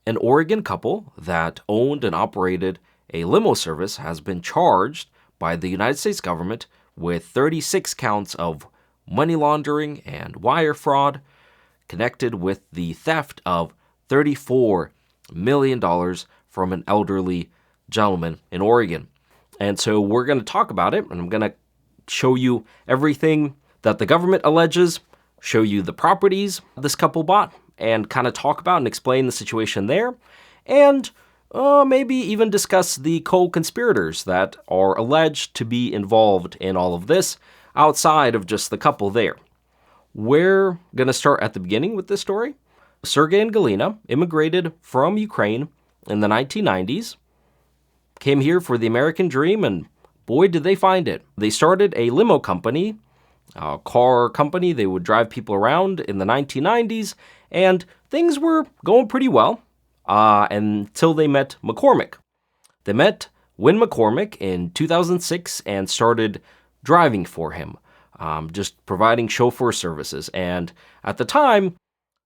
An Oregon couple that owned and operated a limo service has been charged by the United States government with 36 counts of money laundering and wire fraud connected with the theft of $34 million from an elderly gentleman in Oregon. And so we're going to talk about it, and I'm going to show you everything that the government alleges, show you the properties this couple bought, and kind of talk about and explain the situation there, and maybe even discuss the co-conspirators that are alleged to be involved in all of this outside of just the couple there. We're going to start at the beginning with this story. Sergey and Galina immigrated from Ukraine in the 1990s, came here for the American dream, and boy, did they find it. They started a limo company, a car company. They would drive people around in the 1990s, and things were going pretty well until they met McCormack. They met Win McCormack in 2006 and started driving for him, just providing chauffeur services. And at the time,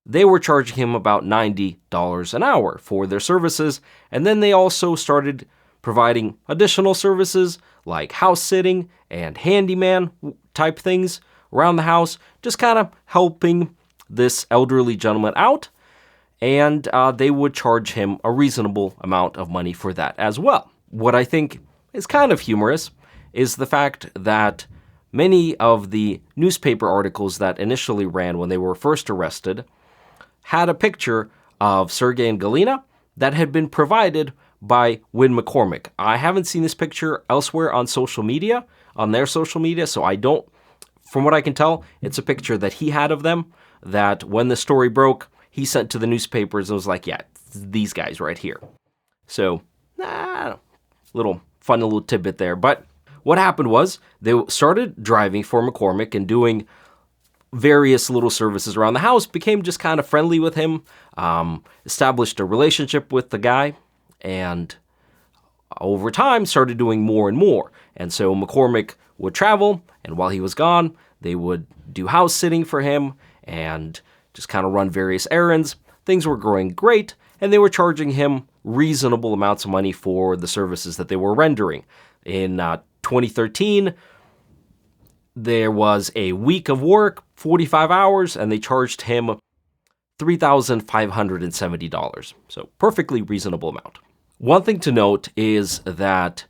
they were charging him about $90 an hour for their services, and then they also started providing additional services like house sitting and handyman type things around the house, just kind of helping this elderly gentleman out, and they would charge him a reasonable amount of money for that as well. What I think is kind of humorous is the fact that many of the newspaper articles that initially ran when they were first arrested had a picture of Sergey and Galina that had been provided by Win McCormack. I haven't seen this picture elsewhere on social media, on their social media, so I don't, from what I can tell, it's a picture that he had of them, that when the story broke, he sent to the newspapers and was like, yeah, these guys right here. So, little fun little tidbit there. But what happened was they started driving for McCormack and doing various little services around the house, became just kind of friendly with him, established a relationship with the guy, and over time started doing more and more. And so McCormack would travel, and while he was gone, they would do house sitting for him and just kind of run various errands. Things were growing great, and they were charging him reasonable amounts of money for the services that they were rendering. In 2013, there was a week of work, 45 hours, and they charged him $3,570. So perfectly reasonable amount. One thing to note is that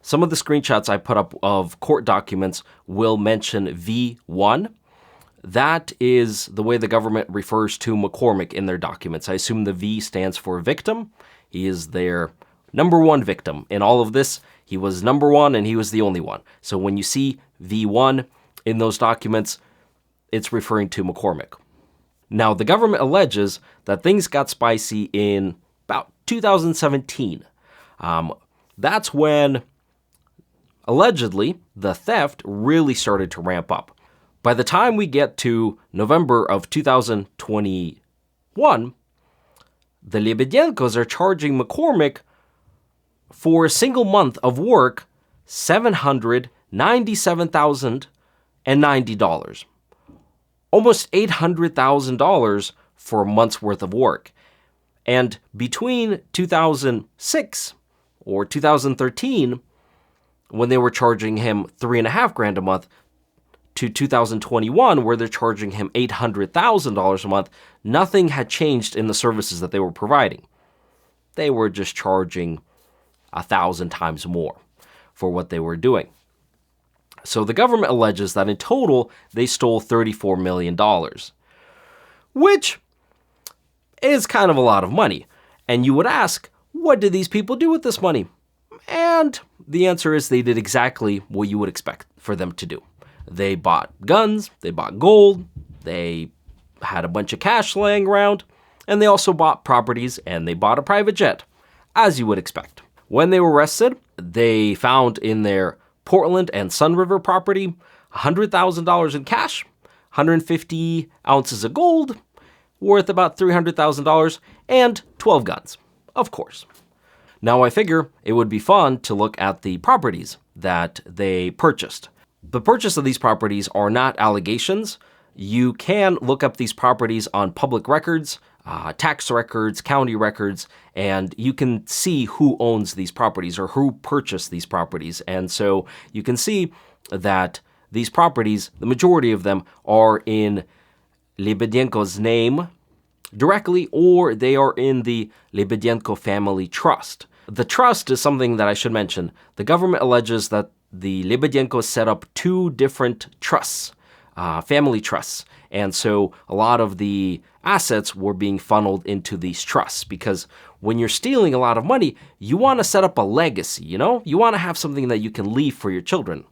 some of the screenshots I put up of court documents will mention V1. That is the way the government refers to McCormack in their documents. I assume the V stands for victim. He is their number one victim in all of this. He was number one and he was the only one. So when you see V1 in those documents, it's referring to McCormack. Now, the government alleges that things got spicy in about 2017. That's when, allegedly, the theft really started to ramp up. By the time we get to November of 2021, the Lebedenkos are charging McCormack for a single month of work $797,090. Almost $800,000 for a month's worth of work. And between 2006 or 2013, when they were charging him $3,500 a month, to 2021, where they're charging him $800,000 a month, nothing had changed in the services that they were providing. They were just charging 1,000 times more for what they were doing. So the government alleges that in total, they stole $34 million, which is kind of a lot of money. And you would ask, what did these people do with this money? And the answer is they did exactly what you would expect for them to do. They bought guns, they bought gold, they had a bunch of cash laying around, and they also bought properties and they bought a private jet, as you would expect. When they were arrested, they found in their Portland and Sun River property $100,000 in cash, 150 ounces of gold, worth about $300,000, and 12 guns, of course. Now I figure it would be fun to look at the properties that they purchased. The purchase of these properties are not allegations. You can look up these properties on public records. tax records, county records, and you can see who owns these properties or who purchased these properties. And so you can see that these properties, the majority of them, are in Lebedenko's name directly, or they are in the Lebedenko family trust. The trust is something that I should mention. The government alleges that the Lebedenko set up 2 different trusts, family trusts. And so a lot of the assets were being funneled into these trusts, because when you're stealing a lot of money, you want to set up a legacy, you know? You want to have something that you can leave for your children.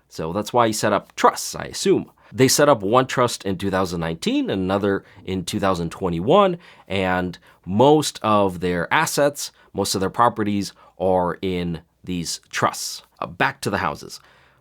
So that's why you set up trusts, I assume. They set up one trust in 2019 and another in 2021, and most of their assets, most of their properties are in these trusts. Back to the houses.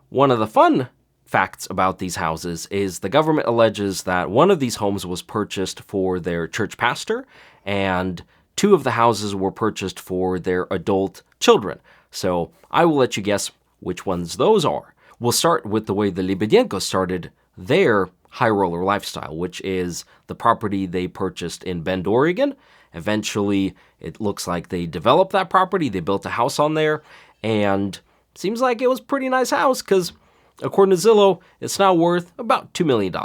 One of the fun facts about these houses is the government alleges that one of these homes was purchased for their church pastor, and 2 of the houses were purchased for their adult children. So I will let you guess which ones those are. We'll start with the way the Lebedenko started their high roller lifestyle, which is the property they purchased in Bend, Oregon. Eventually, it looks like they developed that property. They built a house on there, and seems like it was a pretty nice house because, according to Zillow, it's now worth about $2 million.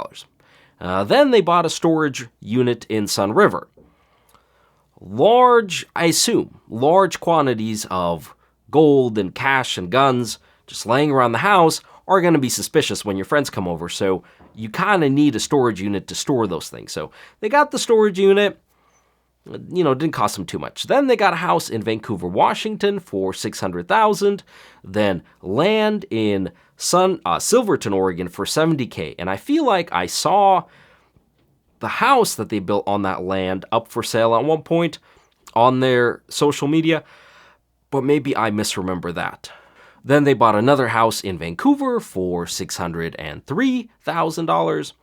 Then they bought a storage unit in Sun River. I assume, large quantities of gold and cash and guns just laying around the house are going to be suspicious when your friends come over, so you kind of need a storage unit to store those things. So they got the storage unit, didn't cost them too much. Then they got a house in Vancouver, Washington for $600,000, then land in Silverton, Oregon for $70,000. And I feel like I saw the house that they built on that land up for sale at one point on their social media, but maybe I misremember that. Then they bought another house in Vancouver for $603,000.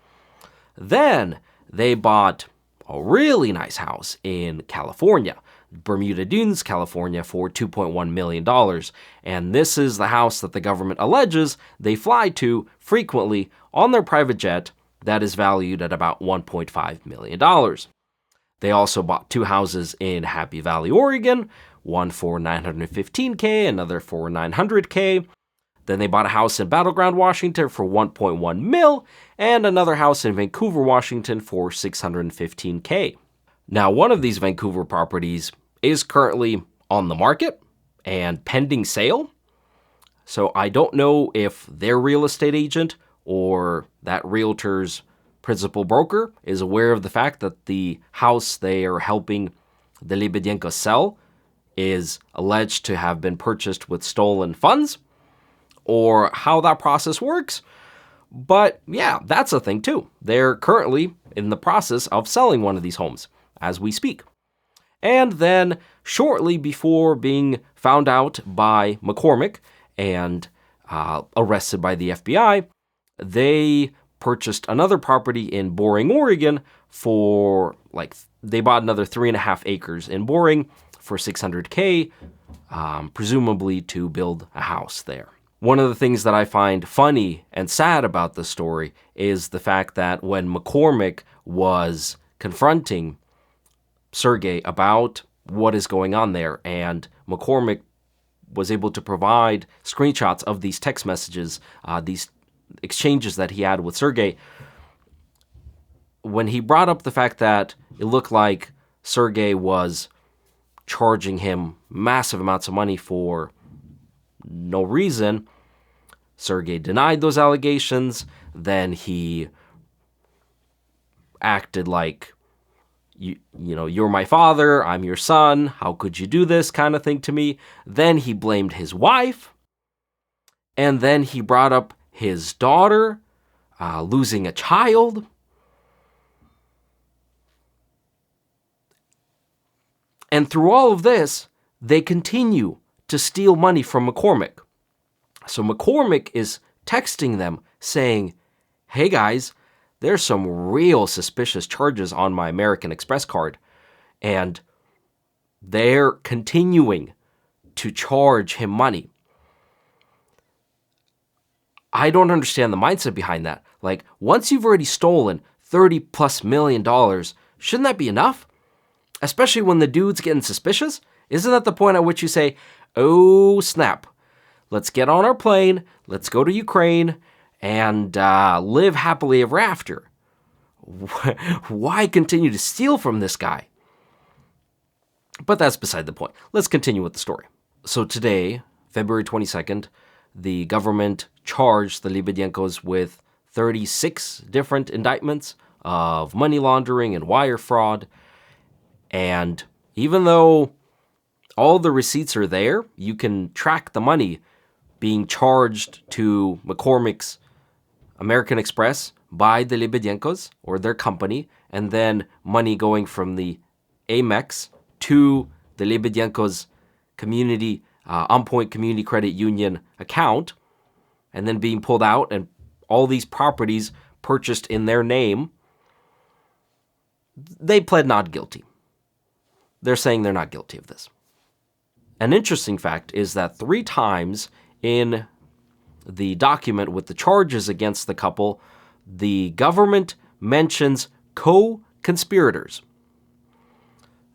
Then they bought a really nice house in California, Bermuda Dunes, California, for $2.1 million. And this is the house that the government alleges they fly to frequently on their private jet that is valued at about $1.5 million. They also bought 2 houses in Happy Valley, Oregon, one for $915,000, another for $900,000. Then they bought a house in Battleground, Washington for $1.1 million, and another house in Vancouver, Washington for $615,000. Now, one of these Vancouver properties is currently on the market and pending sale. So I don't know if their real estate agent or that realtor's principal broker is aware of the fact that the house they are helping the Lebedenko sell is alleged to have been purchased with stolen funds, or how that process works. But yeah, that's a thing too. They're currently in the process of selling one of these homes as we speak. And then shortly before being found out by McCormack and arrested by the FBI, they purchased another property in Boring, Oregon for they bought another 3.5 acres in Boring for $600,000, presumably to build a house there. One of the things that I find funny and sad about this story is the fact that when McCormack was confronting Sergey about what is going on there, and McCormack was able to provide screenshots of these text messages, these exchanges that he had with Sergey, when he brought up the fact that it looked like Sergey was charging him massive amounts of money for no reason, Sergey denied those allegations. Then he acted like, you're my father, I'm your son, how could you do this kind of thing to me? Then he blamed his wife. And then he brought up his daughter losing a child. And through all of this, they continue to steal money from McCormack. So McCormack is texting them saying, hey guys, there's some real suspicious charges on my American Express card. And they're continuing to charge him money. I don't understand the mindset behind that. Once you've already stolen $30+ million, shouldn't that be enough? Especially when the dude's getting suspicious. Isn't that the point at which you say, oh snap, let's get on our plane, let's go to Ukraine, and live happily ever after? Why continue to steal from this guy? But that's beside the point. Let's continue with the story. So today, February 22nd, the government charged the Lebedenkos with 36 different indictments of money laundering and wire fraud. And even though all the receipts are there, you can track the money being charged to McCormack's American Express by the Lebedenkos or their company, and then money going from the Amex to the Lebedenko's community, On Point Community Credit Union account, and then being pulled out, and all these properties purchased in their name. They pled not guilty. They're saying they're not guilty of this. An interesting fact is that 3 times in the document with the charges against the couple, the government mentions co-conspirators.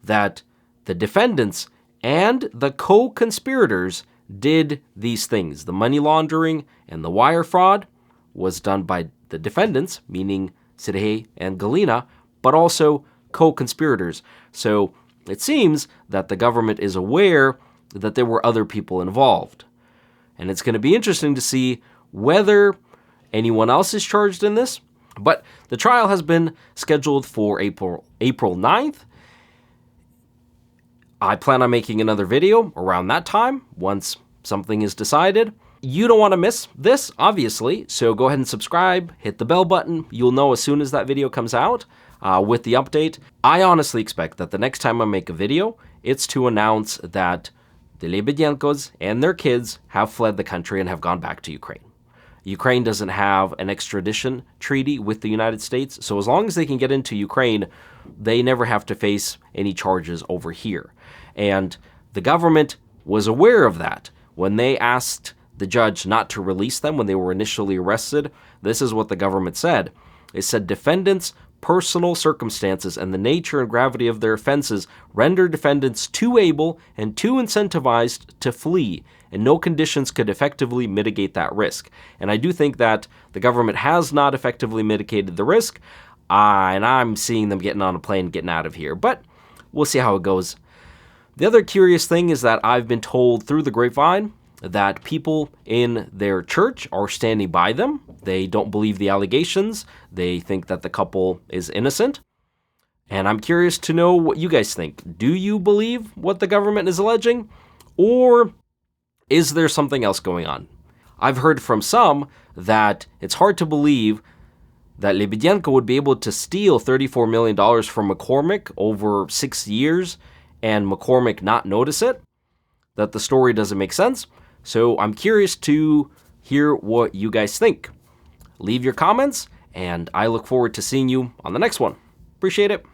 That the defendants and the co-conspirators did these things. The money laundering and the wire fraud was done by the defendants, meaning Sergey and Galina, but also co-conspirators. So it seems that the government is aware that there were other people involved. And it's going to be interesting to see whether anyone else is charged in this. But the trial has been scheduled for April 9th. I plan on making another video around that time once something is decided. You don't want to miss this, obviously, so go ahead and subscribe, hit the bell button. You'll know as soon as that video comes out with the update. I honestly expect that the next time I make a video, it's to announce that the Lebedenkos and their kids have fled the country and have gone back to Ukraine. Ukraine doesn't have an extradition treaty with the United States, so as long as they can get into Ukraine, they never have to face any charges over here. And the government was aware of that. When they asked the judge not to release them when they were initially arrested, this is what the government said. It said, defendants' personal circumstances and the nature and gravity of their offenses render defendants too able and too incentivized to flee, and no conditions could effectively mitigate that risk. And I do think that the government has not effectively mitigated the risk, and I'm seeing them getting on a plane, getting out of here. But we'll see how it goes. The other curious thing is that I've been told through the grapevine that people in their church are standing by them. They don't believe the allegations. They think that the couple is innocent. And I'm curious to know what you guys think. Do you believe what the government is alleging? Or is there something else going on? I've heard from some that it's hard to believe that Lebedenko would be able to steal $34 million from McCormack over 6 years and McCormack not notice it, that the story doesn't make sense. So I'm curious to hear what you guys think. Leave your comments, and I look forward to seeing you on the next one. Appreciate it.